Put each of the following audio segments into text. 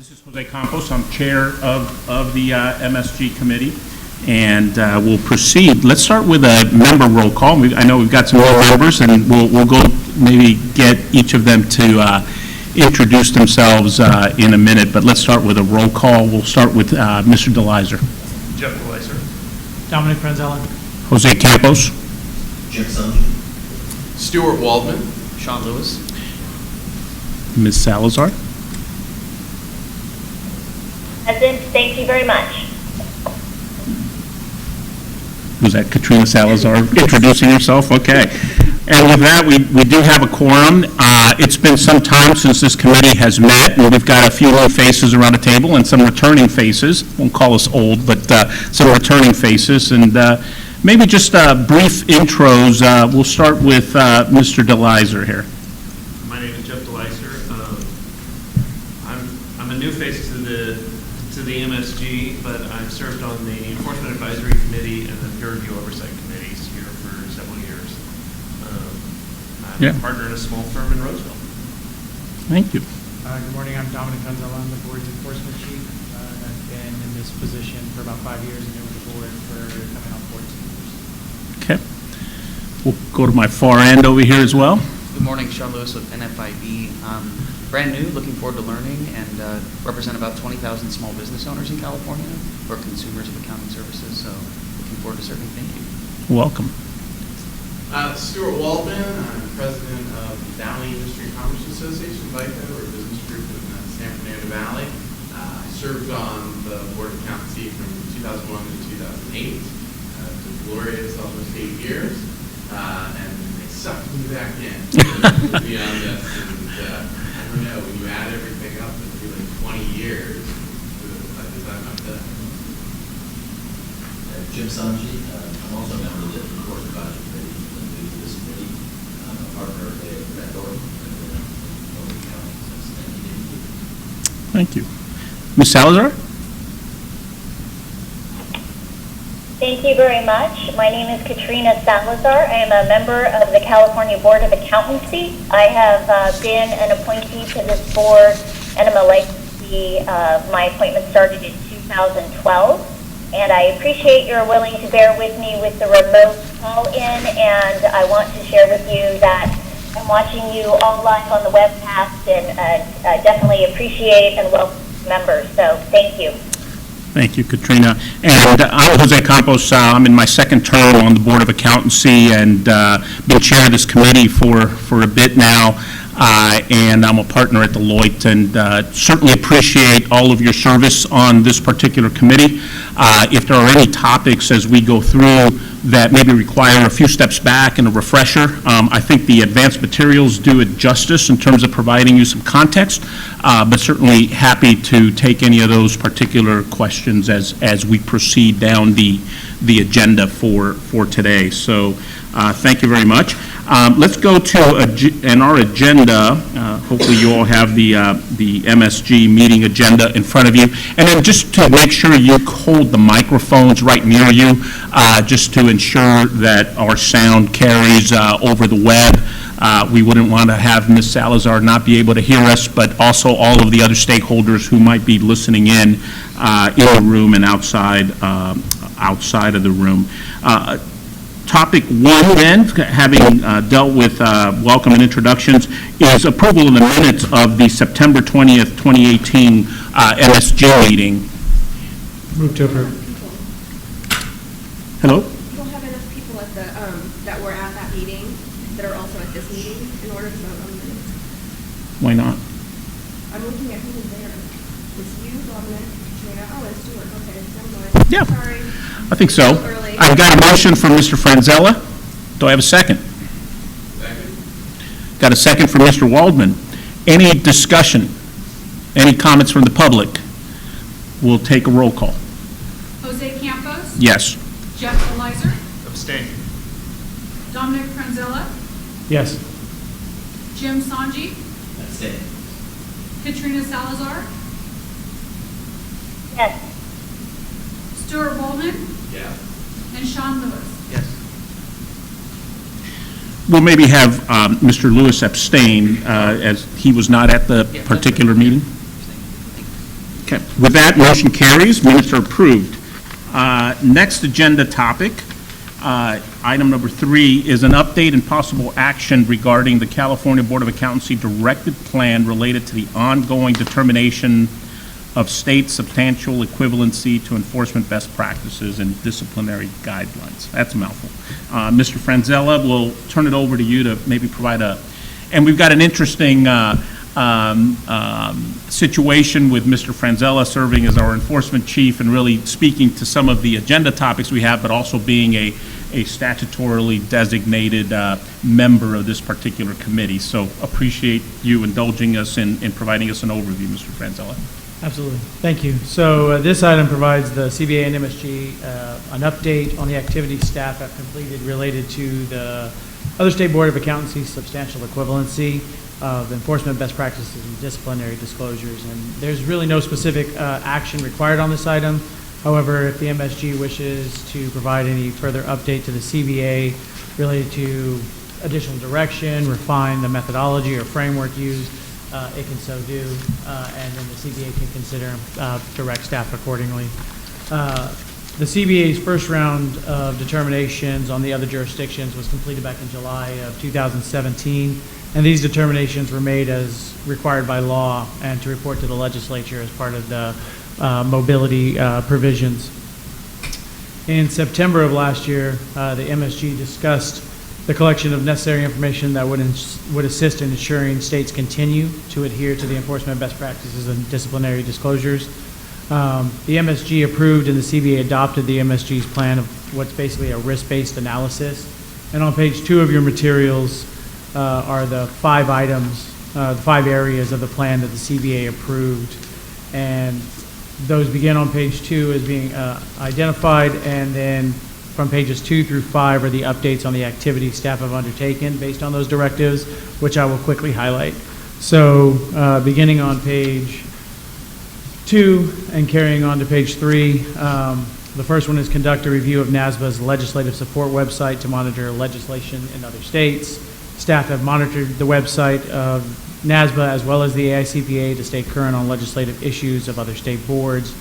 This is Jose Campos. I'm chair of the MSG committee, and we'll proceed. Let's start with a member roll call. I know we've got some more members, and we'll go maybe get each of them to introduce themselves in a minute, but let's start with a roll call. We'll start with Mr. DeLizer. Jeff DeLizer. Dominic Franzella. Jose Campos. Jim Sunji. Stuart Waldman. Sean Lewis. Ms. Salazar. Present. Thank you very much. Was that Katrina Salazar introducing herself? Okay. And with that, we do have a quorum. It's been some time since this committee has met, and we've got a few old faces around the table and some returning faces. Won't call us old, but some returning faces. And maybe just brief intros. We'll start with Mr. DeLizer here. My name is Jeff DeLizer. I'm a new face to the MSG, but I've served on the Enforcement Advisory Committee and the Peer Review Oversight Committees here for several years. I'm a partner in a small firm in Roseville. Thank you. Good morning. I'm Dominic Franzella. I'm the board's enforcement chief. I've been in this position for about 5 years and been with the board for coming on 14 years. Okay. We'll go to my far end over here as well. Good morning, Sean Lewis with NFIB. Brand new, looking forward to learning, and represent about 20,000 small business owners in California or consumers of accounting services, so looking forward to serving. Thank you. Welcome. Stuart Waldman. I'm president of the Valley Industry Commerce Association, VICA, or a business group in the San Fernando Valley. I served on the Board of Accountancy from 2001 to 2008, to glorious almost 8 years, and they sucked me back in to be on this. And, I don't know, when you add everything up, it'd be like 20 years by the time I'm done. Jim Sunji. I'm also a member of the Board Advisory Committee. I'm new to this committee. I'm a partner at Red Door. I've been in public accounting since 1982. Thank you. Ms. Salazar? Thank you very much. My name is Katrina Salazar. I am a member of the California Board of Accountancy. I have been an appointee to this board, and I'm a licensee. My appointment started in 2012. And I appreciate you're willing to bear with me with the remote call-in, and I want to share with you that I'm watching you all live on the webcast, and definitely appreciate and welcome members. So thank you. Thank you, Katrina. And I'm Jose Campos. I'm in my second term on the Board of Accountancy and been chair of this committee for a bit now. And I'm a partner at Deloitte, and certainly appreciate all of your service on this particular committee. If there are any topics as we go through that maybe require a few steps back and a refresher, I think the advanced materials do it justice in terms of providing you some context, but certainly happy to take any of those particular questions as we proceed down the agenda for today. So thank you very much. Let's go to our agenda. Hopefully you all have the MSG meeting agenda in front of you. And then just to make sure you hold the microphones right near you, just to ensure that our sound carries over the web. We wouldn't want to have Ms. Salazar not be able to hear us, but also all of the other stakeholders who might be listening in the room and outside of the room. Topic one, then, having dealt with welcome and introductions, is approval of the minutes of the September 20th, 2018 MSG meeting. Move to approve. Hello? You don't have enough people at the that were at that meeting that are also at this meeting in order to vote on the minutes. Why not? I'm looking at who was there. It's you, Dominic, Katrina. Oh, it's Stuart. Okay, never mind. Yeah. Sorry. I think so. Early. I've got a motion from Mr. Franzella. Do I have a second? Second. Got a second from Mr. Waldman. Any discussion? Any comments from the public? We'll take a roll call. Jose Campos? Yes. Jeff DeLizer? Abstain. Dominic Franzella? Yes. Jim Sanji? Abstain. Katrina Salazar? Yes. Stuart Waldman? Yeah. And Sean Lewis? Yes. We'll maybe have Mr. Lewis abstain as he was not at the particular meeting. Okay, with that, motion carries, minutes are approved. Next agenda topic, item number 3, is an update and possible action regarding the California Board of Accountancy directed plan related to the ongoing determination of state substantial equivalency to enforcement best practices and disciplinary guidelines. That's a mouthful. Mr. Franzella, we'll turn it over to you to maybe provide and we've got an interesting situation with Mr. Franzella serving as our enforcement chief and really speaking to some of the agenda topics we have, but also being a statutorily designated member of this particular committee. So appreciate you indulging us in providing us an overview, Mr. Franzella. Absolutely. Thank you. So this item provides the CBA and MSG an update on the activities staff have completed related to the other state board of accountancy substantial equivalency of enforcement best practices and disciplinary disclosures. And there's really no specific action required on this item. However, if the MSG wishes to provide any further update to the CBA related to additional direction, refine the methodology or framework used, it can so do, and then the CBA can consider direct staff accordingly. The CBA's first round of determinations on the other jurisdictions was completed back in July of 2017, and these determinations were made as required by law and to report to the legislature as part of the mobility provisions. In September of last year, the MSG discussed the collection of necessary information that would assist in ensuring states continue to adhere to the enforcement best practices and disciplinary disclosures. The MSG approved and the CBA adopted the MSG's plan of what's basically a risk-based analysis. And on page 2 of your materials are the 5 items, the 5 areas of the plan that the CBA approved. And those begin on page 2 as being identified, and then from pages 2 through 5 are the updates on the activities staff have undertaken based on those directives, which I will quickly highlight. So beginning on page 2 and carrying on to page 3, the first one is conduct a review of NASBA's legislative support website to monitor legislation in other states. Staff have monitored the website of NASBA as well as the AICPA to stay current on legislative issues of other state boards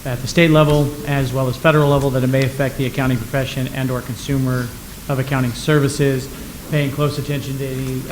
at the state level as well as federal level that it may affect the accounting profession and or consumer of accounting services, paying close attention to any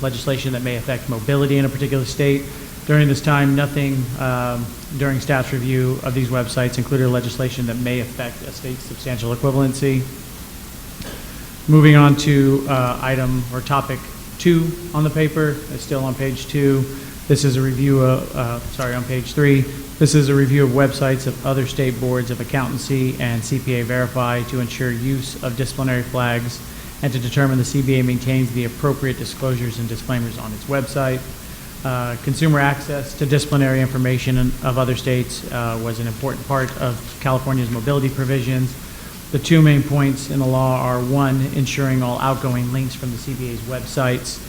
legislation that may affect mobility in a particular state. During this time, nothing during staff's review of these websites included legislation that may affect a state's substantial equivalency. Moving on to item or topic 2 on the paper, it's still on page 2. This is a review of, on page 3. This is a review of websites of other state boards of accountancy and CPA Verify to ensure use of disciplinary flags and to determine the CBA maintains the appropriate disclosures and disclaimers on its website. Consumer access to disciplinary information of other states was an important part of California's mobility provisions. The 2 main points in the law are 1, ensuring all outgoing links from the CBA's websites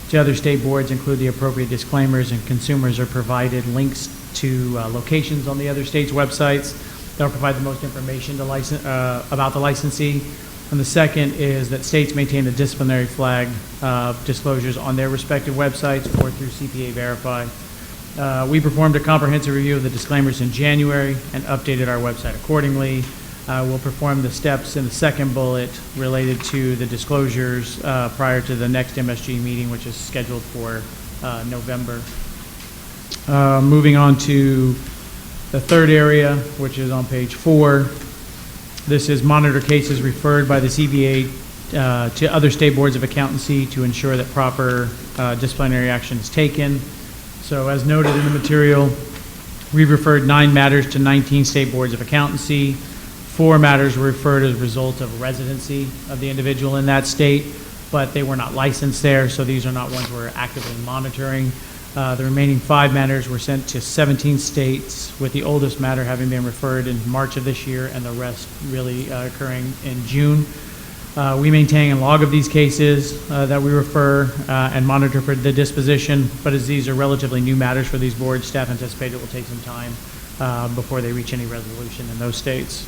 to other state boards include the appropriate disclaimers, and consumers are provided links to locations on the other states' websites that will provide the most information to about the licensee. And the second is that states maintain the disciplinary flag disclosures on their respective websites or through CPA Verify. We performed a comprehensive review of the disclaimers in January and updated our website accordingly. We'll perform the steps in the second bullet related to the disclosures prior to the next MSG meeting, which is scheduled for November. Moving on to the third area, which is on page 4. This is monitor cases referred by the CBA to other state boards of accountancy to ensure that proper disciplinary action is taken. So as noted in the material, we've referred 9 matters to 19 state boards of accountancy. 4 matters were referred as a result of residency of the individual in that state, but they were not licensed there, so these are not ones we're actively monitoring. The remaining 5 matters were sent to 17 states, with the oldest matter having been referred in March of this year and the rest really occurring in June. We maintain a log of these cases that we refer and monitor for the disposition, but as these are relatively new matters for these boards, staff anticipate it will take some time before they reach any resolution in those states.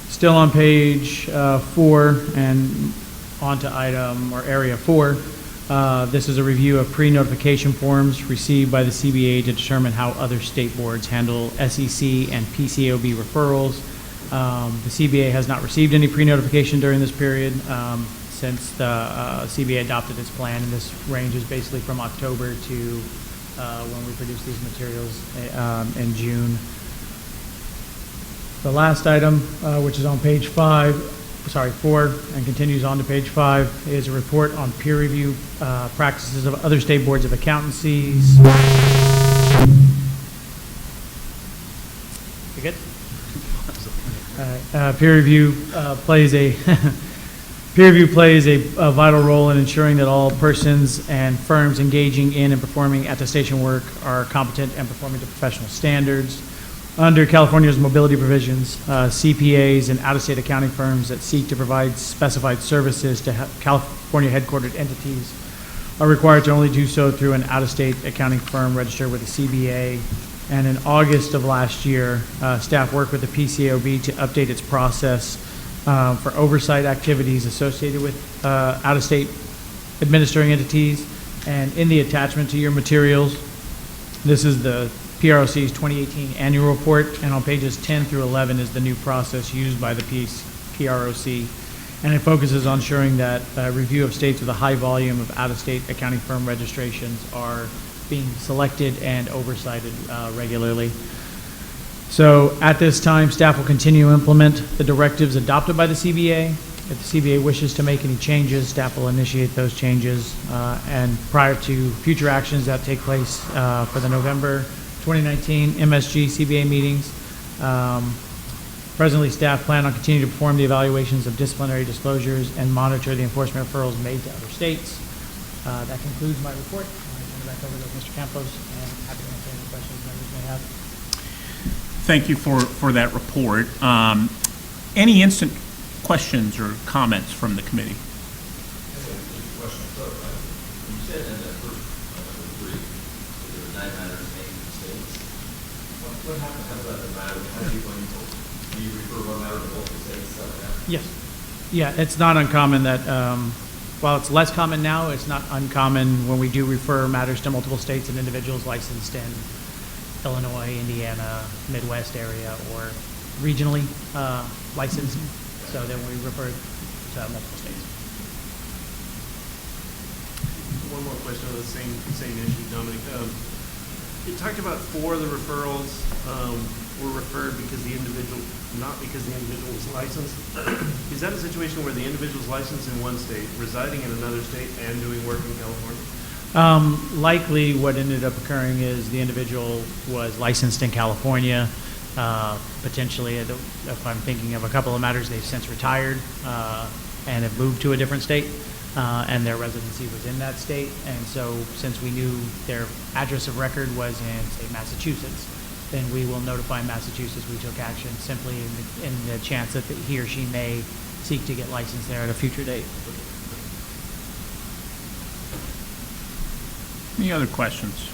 Still on page 4 and on to item or area 4. This is a review of pre-notification forms received by the CBA to determine how other state boards handle SEC and PCAOB referrals. The CBA has not received any pre-notification during this period since the CBA adopted its plan, and this range is basically from October to when we produce these materials in June. The last item, which is on page 4, and continues on to page 5, is a report on peer review practices of other state boards of accountancies. You good? Peer review plays a vital role in ensuring that all persons and firms engaging in and performing attestation work are competent and performing to professional standards. Under California's mobility provisions, CPAs and out-of-state accounting firms that seek to provide specified services to California headquartered entities are required to only do so through an out-of-state accounting firm registered with the CBA. And in August of last year, staff worked with the PCAOB to update its process for oversight activities associated with out-of-state administering entities. And in the attachment to your materials, this is the PROC's 2018 annual report, and on pages 10 through 11 is the new process used by the PROC, and it focuses on ensuring that review of states with a high volume of out-of-state accounting firm registrations are being selected and oversighted regularly. So at this time, staff will continue to implement the directives adopted by the CBA. If the CBA wishes to make any changes, staff will initiate those changes, and prior to future actions that take place for the November 2019 MSG CBA meetings. Presently, staff plan on continuing to perform the evaluations of disciplinary disclosures and monitor the enforcement referrals made to other states. That concludes my report. I turn it back over to Mr. Campos, and happy to answer any questions members may have. Thank you for that report. Any instant questions or comments from the committee? Question clarified. You said in that first number 3 that there were 9 matters named in the states. What happens about the matter? How do you refer one matter to multiple states? Stuff like that? Yes. Yeah, it's not uncommon that, while it's less common now, it's not uncommon when we do refer matters to multiple states and individuals licensed in Illinois, Indiana, Midwest area, or regionally licensed. So then we refer to multiple states. One more question on the same issue, Dominic. You talked about 4 of the referrals were referred because not because the individual was licensed. Is that a situation where the individual is licensed in one state, residing in another state, and doing work in California? Likely what ended up occurring is the individual was licensed in California. Potentially, if I'm thinking of a couple of matters, they've since retired and have moved to a different state, and their residency was in that state. And so since we knew their address of record was in, say, Massachusetts, then we will notify Massachusetts we took action simply in the chance that he or she may seek to get licensed there at a future date. Any other questions?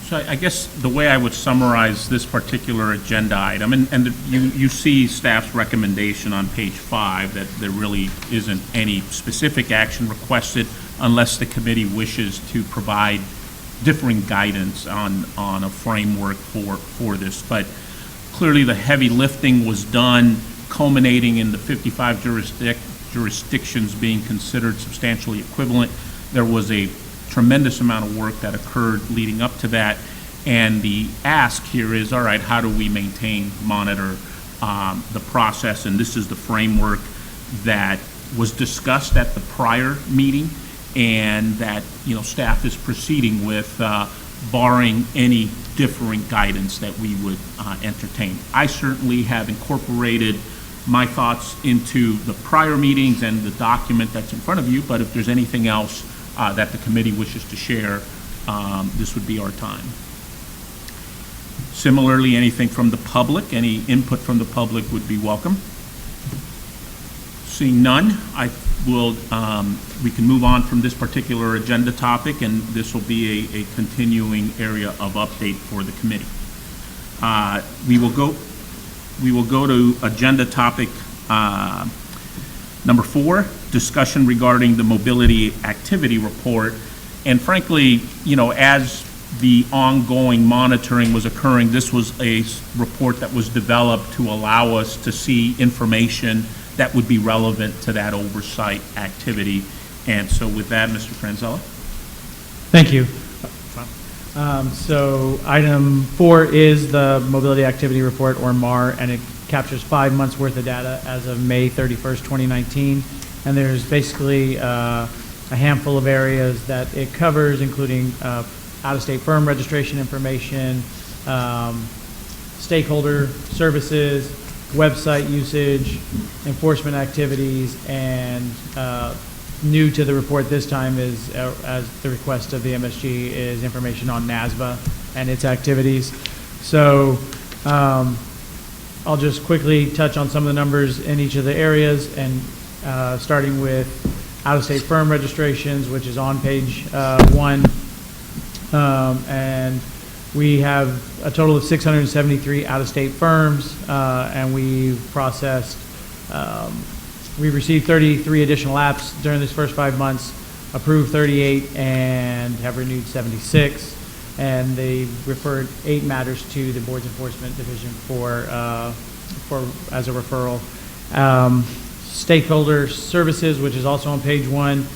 So I guess the way I would summarize this particular agenda item, and you see staff's recommendation on page 5 that there really isn't any specific action requested unless the committee wishes to provide differing guidance on a framework for this. But clearly the heavy lifting was done, culminating in the 55 jurisdictions being considered substantially equivalent. There was a tremendous amount of work that occurred leading up to that, and the ask here is, all right, how do we monitor the process? And this is the framework that was discussed at the prior meeting, and that staff is proceeding with, barring any differing guidance that we would entertain. I certainly have incorporated my thoughts into the prior meetings and the document that's in front of you, but if there's anything else that the committee wishes to share, this would be our time. Similarly, anything from the public, any input from the public would be welcome. Seeing none, we can move on from this particular agenda topic, and this will be a continuing area of update for the committee. We will go to agenda topic Number 4, discussion regarding the mobility activity report. And frankly, as the ongoing monitoring was occurring, this was a report that was developed to allow us to see information that would be relevant to that oversight activity. And so with that, Mr. Franzella. Thank you. So item 4 is the Mobility Activity Report, or MAR, and it captures 5 months' worth of data as of May 31st, 2019. And there's basically a handful of areas that it covers, including out-of-state firm registration information, stakeholder services, website usage, enforcement activities, and new to the report this time is, as the request of the MSG, is information on NASBA and its activities. So I'll just quickly touch on some of the numbers in each of the areas, and starting with out-of-state firm registrations, which is on page 1. And we have a total of 673 out-of-state firms, and we've processed, we received 33 additional apps during this first 5 months, approved 38, and have renewed 76. And they referred 8 matters to the Board's Enforcement Division for as a referral. Stakeholder services, which is also on page 1.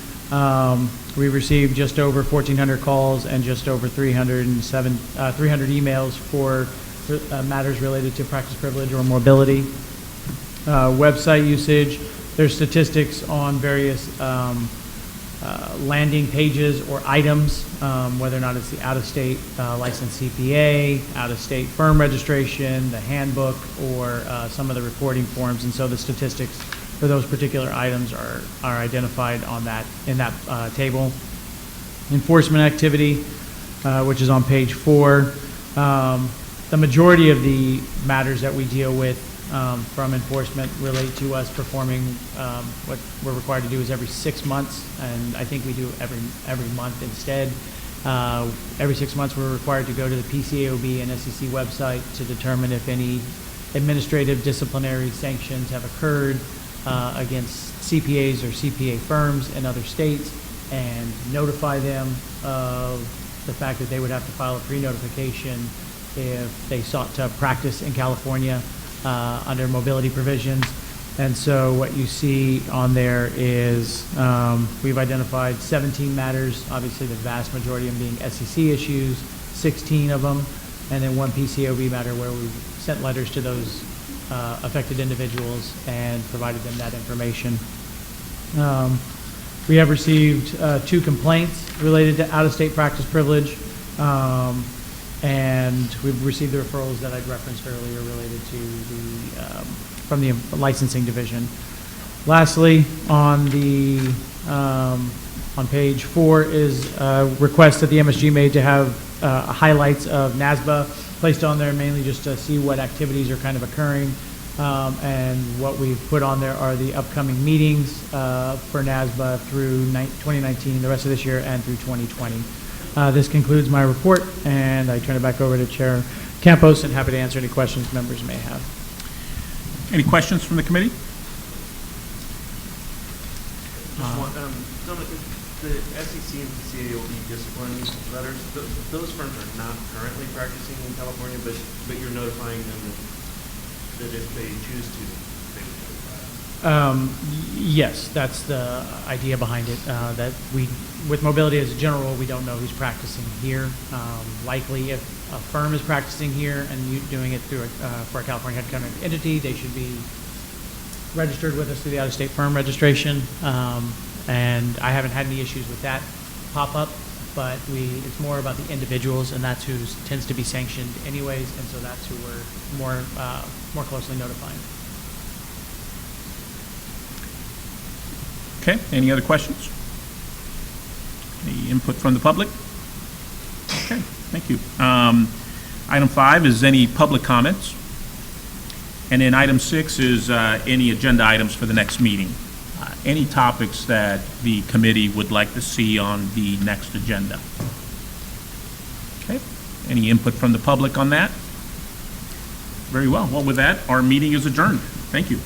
We received just over 1,400 calls and just over 300 emails for matters related to practice privilege or mobility. Website usage, there's statistics on various landing pages or items, whether or not it's the out-of-state licensed CPA, out-of-state firm registration, the handbook, or some of the reporting forms. And so the statistics for those particular items are identified on that, in that table. Enforcement activity, which is on page 4. The majority of the matters that we deal with from enforcement relate to us performing what we're required to do is every 6 months, and I think we do every month instead. Every 6 months we're required to go to the PCAOB and SEC website to determine if any administrative disciplinary sanctions have occurred against CPAs or CPA firms in other states, and notify them of the fact that they would have to file a pre-notification if they sought to practice in California under mobility provisions. And so what you see on there is we've identified 17 matters, obviously the vast majority of them being SEC issues, 16 of them, and then 1 PCOB matter where we sent letters to those affected individuals and provided them that information. We have received 2 complaints related to out-of-state practice privilege, and we've received the referrals that I'd referenced earlier related to the from the licensing division. Lastly, on the on page 4 is a request that the MSG made to have highlights of NASBA placed on there, mainly just to see what activities are kind of occurring. And what we've put on there are the upcoming meetings for NASBA through 2019, the rest of this year, and through 2020. This concludes my report, and I turn it back over to Chair Campos, and happy to answer any questions members may have. Any questions from the committee? Just one, Dominic, the SEC and PCAOB discipline letters, those firms are not currently practicing in California, but you're notifying them that if they choose to, they would notify. Yes, that's the idea behind it, that we, with mobility as a general rule, we don't know who's practicing here. Likely if a firm is practicing here and you doing it through for a California headquartered entity, they should be registered with us through the out-of-state firm registration. And I haven't had any issues with that pop up, but it's more about the individuals, and that's who tends to be sanctioned anyways, and so that's who we're more closely notifying. Okay, any other questions? Any input from the public? Okay, thank you. Item 5 is any public comments. And then item 6 is any agenda items for the next meeting. Any topics that the committee would like to see on the next agenda. Okay, any input from the public on that? Very well. Well, with that, our meeting is adjourned. Thank you.